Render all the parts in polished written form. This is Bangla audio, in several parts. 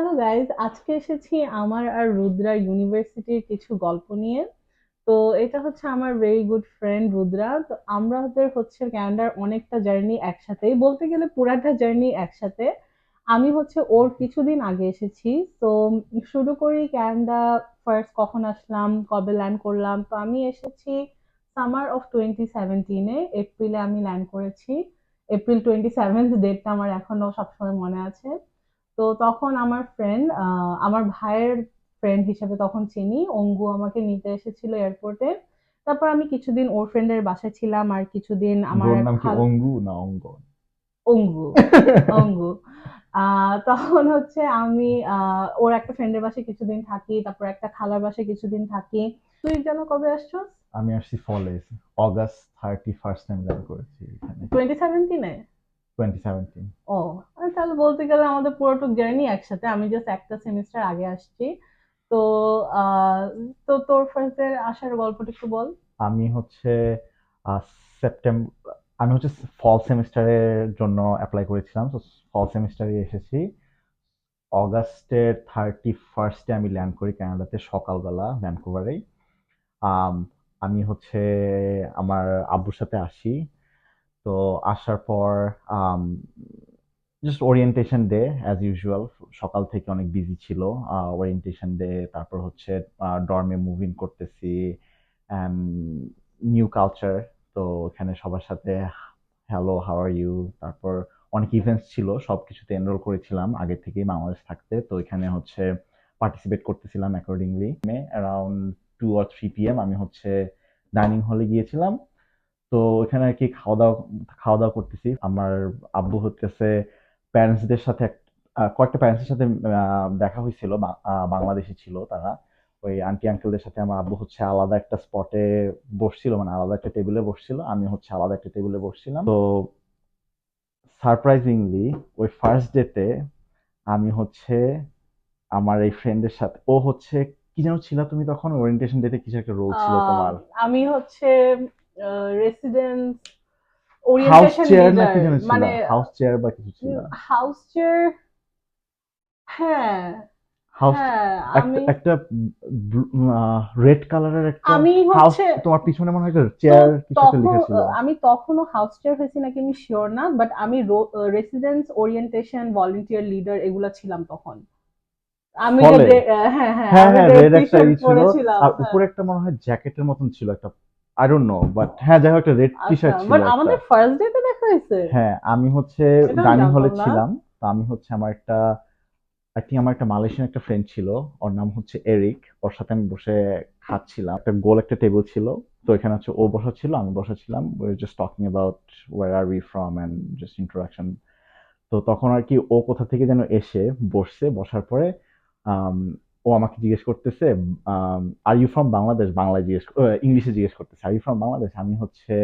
হ্যালো গাইজ, আজকে এসেছি আমার আর রুদ্রা ইউনিভার্সিটির কিছু গল্প নিয়ে। তো এটা হচ্ছে আমার ভেরি গুড ফ্রেন্ড রুদ্রা। তো আমাদের হচ্ছে ক্যানাডার অনেকটা জার্নি একসাথেই, বলতে গেলে পুরাটা জার্নি একসাথে। আমি হচ্ছে ওর কিছুদিন আগে এসেছি। তো শুরু করি ক্যানাডা ফার্স্ট কখন আসলাম, কবে ল্যান্ড করলাম। তো আমি এসেছি সামার অফ 2017-এ, এপ্রিলে আমি ল্যান্ড করেছি। এপ্রিল 27th ডেটটা আমার এখনো সবসময় মনে আছে। তো তখন আমার ফ্রেন্ড, আমার ভাইয়ের ফ্রেন্ড হিসেবে তখন চিনি, অঙ্গু আমাকে নিতে এসেছিল এয়ারপোর্টে। তারপর আমি কিছুদিন ওর ফ্রেন্ডের বাসায় ছিলাম, আর কিছুদিন আমার ব্রোর এক নাম কি খাল অঙ্গু না অঙ্গন? অঙ্গু অঙ্গু তখন হচ্ছে আমি ওর একটা ফ্রেন্ডের বাসায় কিছুদিন থাকি, তারপর একটা খালার বাসায় কিছুদিন থাকি। তুই যেন কবে আসছো? আমি আসছি ফলে অগাস্ট 31st আমি ল্যান্ড করেছি এখানে। 2017-এ? 2017। ও, তাহলে বলতে গেলে আমাদের পুরোটা জার্নি একসাথে, আমি জাস্ট একটা সেমিস্টার আগে আসছি। তো আহ তো তোর ফার্স্ট এর আসার গল্পটা একটু বল। আমি হচ্ছে সেপ্টেম্বর, আমি হচ্ছে ফল সেমিস্টারের জন্য অ্যাপ্লাই করেছিলাম, তো ফল সেমিস্টারে এসেছি। অগাস্টের 31স্টে আমি ল্যান্ড করি কানাডাতে সকালবেলা ভ্যানকুভারেই। আম, আমি হচ্ছে আমার আব্বুর সাথে আসি। তো আসার পর just orientation day as usual, সকাল থেকে অনেক বিজি ছিল। ওরিয়েন্টেশন ডে, তারপর হচ্ছে ডর্মে মুভ ইন করতেছি অ্যান্ড নিউ কালচার। তো এখানে সবার সাথে হ্যালো হাউ আর ইউ, তারপর অনেক ইভেন্টস ছিল, সবকিছুতে এনরোল করেছিলাম আগে থেকেই বাংলাদেশ থাকতে। তো এখানে হচ্ছে পার্টিসিপেট করতেছিলাম অ্যাকর্ডিংলি। অ্যারাউন্ড 2 or 3 PM আমি হচ্ছে ডাইনিং হলে গিয়েছিলাম। তো ওখানে আর কি খাওয়া দাওয়া করতেছি। আমার আব্বু হচ্ছে প্যারেন্টসদের সাথে কয়েকটা প্যারেন্টসের সাথে দেখা হয়েছিল, বাংলাদেশি ছিল তারা। ওই আন্টি আঙ্কেলদের সাথে আমার আব্বু হচ্ছে আলাদা একটা স্পটে বসছিল, মানে আলাদা একটা টেবিলে বসছিল, আমি হচ্ছে আলাদা একটা টেবিলে বসছিলাম। তো সারপ্রাইজিংলি ওই ফার্স্ট ডেতে আমি হচ্ছে আমার এই ফ্রেন্ডের সাথে, ও হচ্ছে কি যেন ছিল, তুমি তখন ওরিয়েন্টেশন ডেতে কিছু একটা রোল ছিল আহ, তোমার। আমি হচ্ছে রেসিডেন্স হাউস ওরিয়েন্টেশন চেয়ার না লিডার, কি যেন ছিল, মানে হাউস চেয়ার বা কিছু ছিল। House chair. হ্যাঁ, হাউস, হ্যাঁ। একটা আমি একটা রেড কালারের একটা আমি হাউস, হচ্ছে তোমার পিছনে মনে হয় একটা তো চেয়ার কিছু একটা তখন লেখা ছিল। আমি তখনও হাউস চেয়ার হয়েছি নাকি আমি শিওর না, বাট আমি রেসিডেন্স ওরিয়েন্টেশন ভলেন্টিয়ার লিডার এগুলা ছিলাম তখন। আমি যে ফলে হ্যাঁ, হ্যাঁ, হ্যাঁ আমি হ্যাঁ, রেড রেড টি একটা শার্ট ই ছিল। পরেছিলাম, আর হ্যাঁ। উপরে একটা মনে হয় জ্যাকেটের মতন ছিল একটা, আই ডোন্ট নো, বাট হ্যাঁ যাই হোক একটা রেড টি আচ্ছা, শার্ট ছিল বাট একটা। আমাদের ফার্স্ট ডে তে দেখা হয়েছে। হ্যাঁ আমি হচ্ছে এটা আমি ডাইনিং হলে জানতাম না। ছিলাম। তো আমি হচ্ছে আমার একটা, আই থিঙ্ক আমার একটা মালয়েশিয়ান একটা ফ্রেন্ড ছিল, ওর নাম হচ্ছে এরিক। ওর সাথে আমি বসে খাচ্ছিলাম, একটা গোল একটা টেবিল ছিল। তো এখানে হচ্ছে ও বসা ছিল, আমি বসা ছিলাম, we are just talking about where are we from and just introduction. তো তখন আর কি ও কোথা থেকে যেন এসে বসছে, বসার পরে আম, ও আমাকে জিজ্ঞেস করতেছে, আর ইউ ফ্রম বাংলাদেশ, বাংলায় জিজ্ঞেস, ইংলিশে জিজ্ঞেস করতেছে আর ইউ ফ্রম বাংলাদেশ। আমি হচ্ছে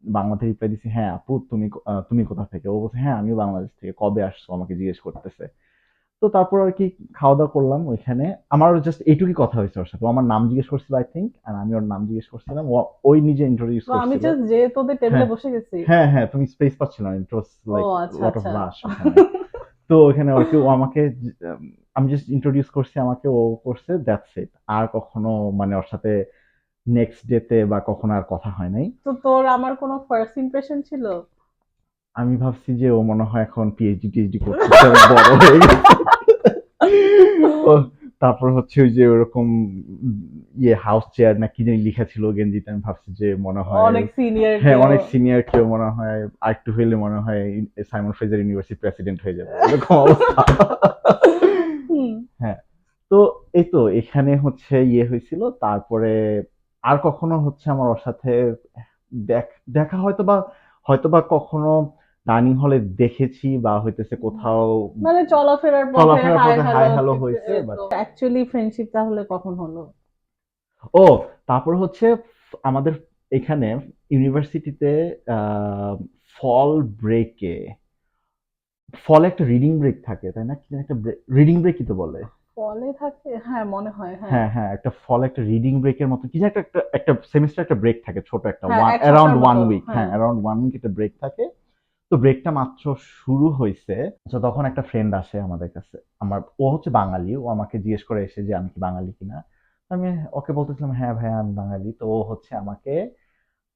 বাংলাতে রিপ্লাই দিছি, হ্যাঁ আপু তুমি তুমি কোথা থেকে। ও বলছে হ্যাঁ আমিও বাংলাদেশ থেকে, কবে আসছো আমাকে জিজ্ঞেস করতেছে। তো তারপর আর কি খাওয়া দাওয়া করলাম ওইখানে। আমার জাস্ট এইটুকুই কথা হয়েছে ওর সাথে। ও আমার নাম জিজ্ঞেস করছিল আই থিঙ্ক, আর আমি ওর নাম জিজ্ঞেস করছিলাম, ওই নিজে ইন্ট্রোডিউস তো আমি করছিল। জাস্ট যে তোদের টেবিলে হ্যাঁ বসে গেছি। হ্যাঁ হ্যাঁ, তুমি স্পেস পাচ্ছিল না, ইট ওয়াজ ও লাইক আচ্ছা, লট অফ আচ্ছা। রাশ ওখানে। তো ওখানে আর কি ও আমাকে আমি জাস্ট ইন্ট্রোডিউস করছি আমাকে, ও করছে, দ্যাটস ইট। আর কখনো মানে ওর সাথে নেক্সট ডেতে বা কখনো আর কথা হয় নাই। তো তোর আমার কোনো ফার্স্ট ইমপ্রেশন ছিল? আমি ভাবছি যে ও মনে হয় এখন পিএইচডি টিএইচডি করতেছে, অনেক বড় হয়ে গেছে। ও তারপর হচ্ছে ওই যে ওরকম ইয়ে হাউস চেয়ার না কি জানি লেখা ছিল গেঞ্জিতে, আমি ভাবছি যে মনে হয় অনেক সিনিয়র হ্যাঁ কেউ। অনেক সিনিয়র কেউ, মনে হয় আরেকটু হইলে মনে হয় সাইমন ফ্রেজার ইউনিভার্সিটি প্রেসিডেন্ট হয়ে যাবে, এরকম অবস্থা। হুম। হ্যাঁ। তো এই তো এখানে হচ্ছে ইয়ে হয়েছিল, তারপরে আর কখনো হচ্ছে আমার ওর সাথে দেখা হয়তো বা কখনো ডাইনিং হলে দেখেছি, বা হইতেছে কোথাও মানে চলাফেরার পথে চলাফেরার হাই পথে হাই হ্যালো। হ্যালো হয়েছে, বাট অ্যাকচুয়ালি ফ্রেন্ডশিপ তাহলে কখন হলো? ও তারপর হচ্ছে আমাদের এখানে ইউনিভার্সিটিতে ফল ব্রেকে, ফলে একটা রিডিং ব্রেক থাকে তাই না, কি যেন একটা রিডিং ব্রেকই তো বলে। ফলে থাকে, হ্যাঁ মনে হয়, হ্যাঁ। হ্যাঁ হ্যাঁ, একটা ফল একটা রিডিং ব্রেকের মতো কি যেন একটা একটা একটা সেমিস্টার একটা ব্রেক থাকে, ছোট একটা হ্যাঁ, ওয়ান এক অ্যারাউন্ড সপ্তাহের ওয়ান মতো, উইক হ্যাঁ। হ্যাঁ অ্যারাউন্ড 1 উইক একটা ব্রেক থাকে। তো ব্রেকটা মাত্র শুরু হয়েছে, তো তখন একটা ফ্রেন্ড আসে আমাদের কাছে। ও হচ্ছে বাঙালি, ও আমাকে জিজ্ঞেস করে এসে যে আমি কি বাঙালি কিনা। তো আমি ওকে বলতেছিলাম হ্যাঁ ভাইয়া আমি বাঙালি। তো ও হচ্ছে আমাকে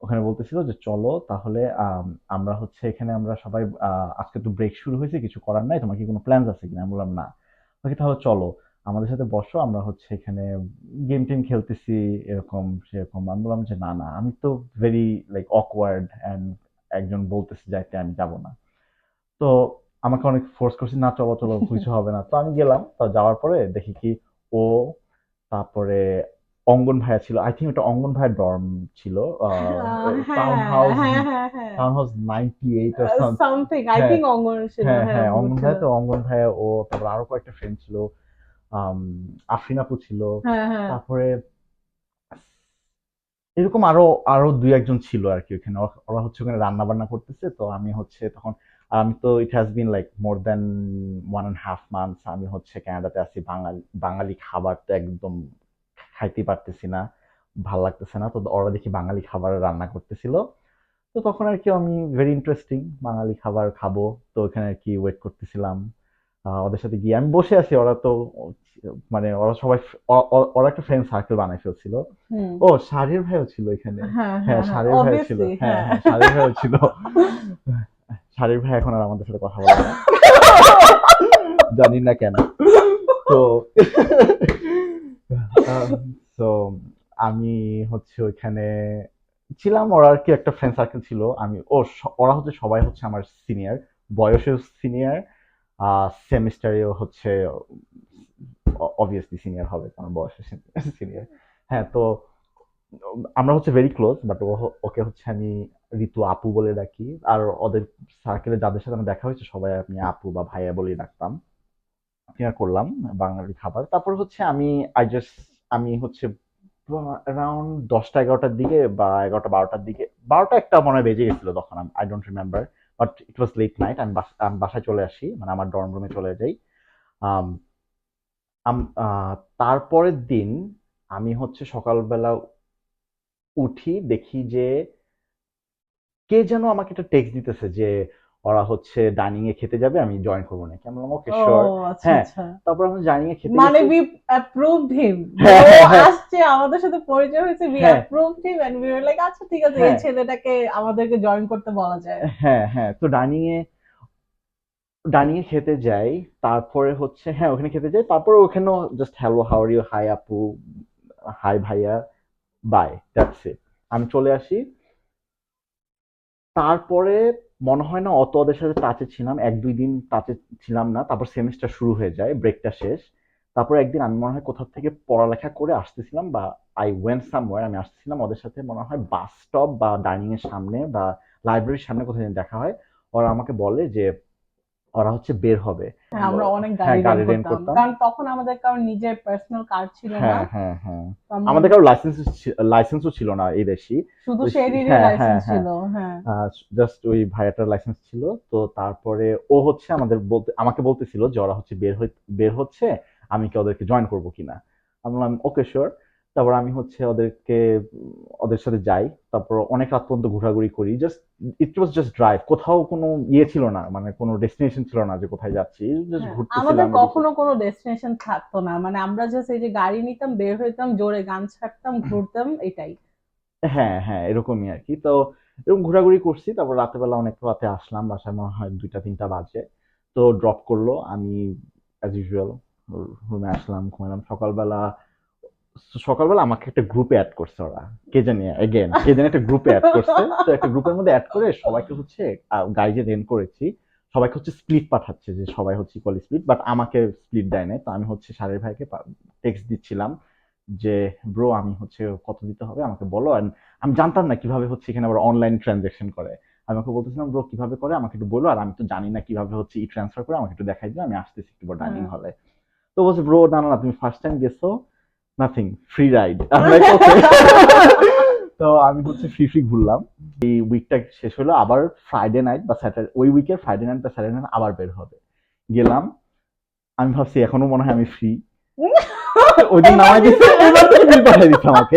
ওখানে বলতেছিল যে চলো তাহলে আমরা হচ্ছে এখানে আমরা সবাই আজকে তো ব্রেক শুরু হয়েছে, কিছু করার নাই, তোমার কি কোনো প্ল্যান আছে কিনা? আমি বললাম না। ওকে তাহলে চলো আমাদের সাথে বসো, আমরা হচ্ছে এখানে গেম টেম খেলতেছি, এরকম সেরকম। আমি বললাম যে না না, আমি তো ভেরি লাইক অকওয়ার্ড অ্যান্ড একজন বলতেছে যাইতে, আমি যাব না। তো আমাকে অনেক ফোর্স করছে, না চলো চলো কিছু হবে না। তো আমি গেলাম। তো যাওয়ার পরে দেখি কি ও, তারপরে অঙ্গন ভাইয়া ছিল, আই থিঙ্ক ওটা অঙ্গন ভাইয়ের ডর্ম ছিল, টাউন হ্যাঁ হাউস হ্যাঁ হ্যাঁ হ্যাঁ, town house 98 or something। Something I হ্যাঁ থিঙ্ক অঙ্গন ছিল, হ্যাঁ হ্যাঁ হ্যাঁ, ওরকম অঙ্গন ছিল। ভাইয়া, তো অঙ্গন ভাইয়া ও, তারপর আরো কয়েকটা ফ্রেন্ড ছিল, আম, আফরিন আপু ছিল, হ্যাঁ হ্যাঁ। তারপরে এরকম আরো আরো দুই একজন ছিল আর কি ওখানে। ওরা হচ্ছে ওখানে রান্না বান্না করতেছে। তো আমি হচ্ছে তখন, আর আমি তো it has been like more than 1.5 months আমি হচ্ছে কানাডাতে আছি। বাঙালি বাঙালি খাবার তো একদম খাইতে পারতেছি না, ভাল লাগতেছে না। তো ওরা দেখি বাঙালি খাবার রান্না করতেছিল। তো তখন আর কি আমি ভেরি ইন্টারেস্টিং বাঙালি খাবার খাবো। তো ওখানে আর কি ওয়েট করতেছিলাম। ওদের সাথে গিয়ে আমি বসে আছি, ওরা তো মানে ওরা সবাই ওরা একটা ফ্রেন্ড সার্কেল বানাই ফেলছিল। হুম। ও শারির ভাইও ছিল এখানে। হ্যাঁ হ্যাঁ হ্যাঁ হ্যাঁ, শারির ভাইও ছিল, অবভিয়াসলি হ্যাঁ হ্যাঁ। হ্যাঁ শারির ভাইও ছিল। শারির ভাই এখন আর আমাদের সাথে কথা বলে না, জানি না কেন। তো তো আমি হচ্ছে ওইখানে ছিলাম, ওরা আর কি একটা ফ্রেন্ড সার্কেল ছিল। ওরা হচ্ছে সবাই হচ্ছে আমার সিনিয়র, বয়সেও সিনিয়র, সেমিস্টারেও হচ্ছে অবভিয়াসলি সিনিয়র হবে কারণ বয়সে সিনিয়র। হ্যাঁ, তো আমরা হচ্ছে ভেরি ক্লোজ, বাট ওকে হচ্ছে আমি ঋতু আপু বলে ডাকি। আর ওদের সার্কেলে যাদের সাথে আমার দেখা হয়েছে সবাই আমি আপু বা ভাইয়া বলেই ডাকতাম। ডিনার করলাম বাঙালি খাবার। তারপর হচ্ছে আমি হচ্ছে অ্যারাউন্ড 10টা 11টার দিকে বা 11টা 12টার দিকে, 12টা 1টা মনে হয় বেজে গেছিল তখন, I don't remember. But it was late night. আমি বাসায় চলে আসি, মানে আমার ডর্ম রুমে চলে যাই। আম, তারপরের দিন আমি হচ্ছে সকালবেলা উঠি, দেখি যে কে যেন আমাকে একটা টেক্সট দিতেছে যে ওরা হচ্ছে ডাইনিং এ খেতে যাবে, আমি জয়েন করবো নাকি। আমি বললাম ওকে ও শিওর। আচ্ছা হ্যাঁ, আচ্ছা। তারপর আমরা ডাইনিং এ খেতে মানে গেছি। we approved him, যে হ্যাঁ ও হ্যাঁ হ্যাঁ আসছে আমাদের সাথে পরিচয় হয়েছে, we হ্যাঁ approved him and we were like আচ্ছা ঠিক আছে এই হ্যাঁ ছেলেটাকে আমাদেরকে জয়েন করতে বলা যায়। হ্যাঁ হ্যাঁ, তো ডাইনিং এ খেতে যাই। তারপরে হচ্ছে হ্যাঁ ওখানে খেতে যাই, তারপরে ওখানেও just hello how are you, hi আপু, হাই ভাইয়া, বাই, দ্যাটস ইট। আমি চলে আসি। তারপরে মনে হয় না অত ওদের সাথে টাচে ছিলাম, 1-2 দিন টাচে ছিলাম না। তারপর সেমিস্টার শুরু হয়ে যায়, ব্রেকটা শেষ। তারপর একদিন আমি মনে হয় কোথাও থেকে পড়ালেখা করে আসতেছিলাম, বা আই ওয়েন্ট সামওয়্যার, আমি আসতেছিলাম ওদের সাথে মনে হয় বাস স্টপ বা ডাইনিং এর সামনে বা লাইব্রেরির সামনে কোথাও যেন দেখা হয়। ওরা আমাকে বলে যে ওরা হচ্ছে বের হবে। হ্যাঁ আমরা অনেক হ্যাঁ গাড়ি রেন্ট গাড়ি রেন্ট করতাম, করতাম। কারণ তখন আমাদের কারোর নিজের পার্সোনাল কার ছিল না। হ্যাঁ হ্যাঁ হ্যাঁ, তো আমরা আমাদের কারো লাইসেন্সও ছিল না এই দেশি। শুধু তো শেরিরই হ্যাঁ হ্যাঁ লাইসেন্স হ্যাঁ, ছিল, হ্যাঁ। জাস্ট ওই ভাইয়াটার লাইসেন্স ছিল। তো তারপরে ও হচ্ছে আমাকে বলতেছিল যে ওরা হচ্ছে বের হচ্ছে, আমি কি ওদেরকে জয়েন করবো কিনা। আমি বললাম ওকে শিওর। তারপর আমি হচ্ছে ওদের সাথে যাই। তারপর অনেক রাত পর্যন্ত ঘোরাঘুরি করি। ইট ওয়াজ জাস্ট ড্রাইভ, কোথাও কোনো ইয়ে ছিল না, মানে কোনো ডেস্টিনেশন ছিল না যে কোথায় যাচ্ছি, জাস্ট হ্যাঁ আমাদের ঘুরতেছিলাম এদিকে। কখনো কোনো ডেস্টিনেশন থাকতো না, মানে আমরা জাস্ট এই যে গাড়ি নিতাম, বের হইতাম, জোরে গান ছাড়তাম, ঘুরতাম, এটাই। হ্যাঁ হ্যাঁ, এরকমই আর কি। তো এরকম ঘোরাঘুরি করছি। তারপর রাতের বেলা অনেক রাতে আসলাম বাসায়, মনে হয় 2টা 3টা বাজে। তো ড্রপ করলো, আমি অ্যাজ ইউজুয়াল রুমে আসলাম, ঘুমালাম। সকালবেলা আমাকে একটা গ্রুপে অ্যাড করছে ওরা, কে জানি একটা গ্রুপে অ্যাড করছে। তো একটা গ্রুপের মধ্যে অ্যাড করে সবাইকে হচ্ছে গাড়ি যে রেন্ট করেছি সবাইকে হচ্ছে স্প্লিট পাঠাচ্ছে, যে সবাই হচ্ছে ইকুয়ালি স্প্লিট, বাট আমাকে স্প্লিট দেয় নাই। তো আমি হচ্ছে সারের ভাইকে টেক্সট দিচ্ছিলাম যে ব্রো আমি হচ্ছে কত দিতে হবে আমাকে বলো। আর আমি জানতাম না কিভাবে হচ্ছে এখানে আবার অনলাইন ট্রানজাকশন করে। আমি ওকে বলতেছিলাম ব্রো কিভাবে করে আমাকে একটু বলো, আর আমি তো জানি না কিভাবে হচ্ছে ট্রান্সফার করে, আমাকে একটু দেখাই দিও, আমি আসতেছি একটু ডাইনিং হ্যাঁ। হলে। তো বলছে ব্রো না না না, তুমি ফার্স্ট টাইম গেছো, নাথিং, ফ্রি রাইড। আমি লাইক ওকে। তো আমি হচ্ছে ফ্রি ঘুরলাম। এই উইকটা শেষ হলো, আবার ফ্রাইডে নাইট বা স্যাটারডে, ওই উইকের ফ্রাইডে নাইট বা স্যাটারডে নাইট আবার বের হবে। গেলাম, আমি ভাবছি এখনো মনে হয় আমি ফ্রি। ওই দিন নামাই দিচ্ছে, এবার থেকে বিল পাঠিয়ে দিচ্ছে আমাকে।